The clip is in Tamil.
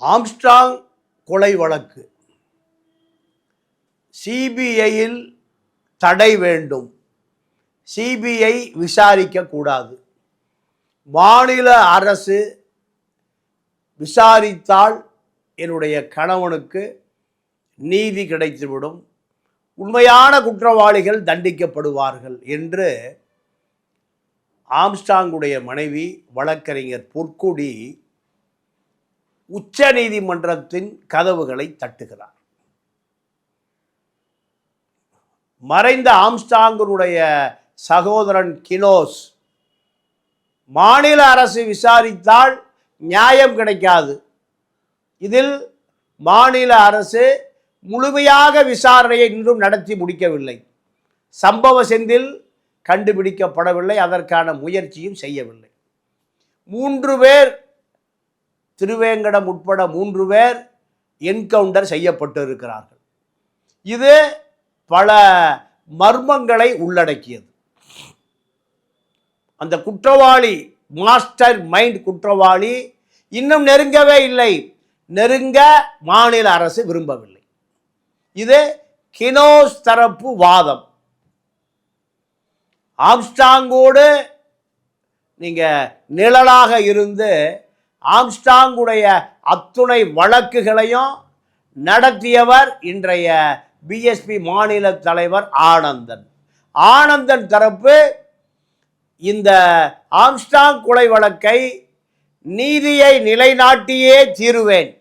ஆம்ஸ்ட்ராங் கொலை வழக்கு சிபிஐயில் தடை வேண்டும். சிபிஐ விசாரிக்கக்கூடாது. மாநில அரசு விசாரித்தால் என்னுடைய கணவனுக்கு நீதி கிடைத்துவிடும், உண்மையான குற்றவாளிகள் தண்டிக்கப்படுவார்கள் என்று ஆம்ஸ்ட்ராங்குடைய மனைவி வழக்கறிஞர் பொற்கொடி உச்ச நீதிமன்றத்தின் கதவுகளை தட்டுகிறார். மறைந்த ஆம்ஸ்ட்ராங்கினுடைய சகோதரன் கினோஸ், மாநில அரசு விசாரித்தால் நியாயம் கிடைக்காது, இதில் மாநில அரசு முழுமையாக விசாரணையை இன்றும் நடத்தி முடிக்கவில்லை, சம்பவ செந்தில் கண்டுபிடிக்கப்படவில்லை, அதற்கான முயற்சியும் செய்யவில்லை. 3 பேர், திருவேங்கடம் உட்பட 3 பேர் என்கவுண்டர் செய்யப்பட்டு இருக்கிறார்கள். இது பல மர்மங்களை உள்ளடக்கியது. அந்த குற்றவாளி, மாஸ்டர் மைண்ட் குற்றவாளி இன்னும் நெருங்கவே இல்லை, நெருங்க மாநில அரசு விரும்பவில்லை. இது கினோஸ் தரப்பு வாதம். ஆம்ஸ்ட்ராங்கோடு நீங்க நிழலாக இருந்து ஆம்ஸ்ட்ராங்குடைய அத்துணை வழக்குகளையும் நடத்தியவர் இன்றைய பிஎஸ்பி மாநில தலைவர் ஆனந்தன். ஆனந்தன் தரப்பு இந்த ஆம்ஸ்ட்ராங் கொலை வழக்கை நீதியை நிலைநாட்டியே தீருவேன்,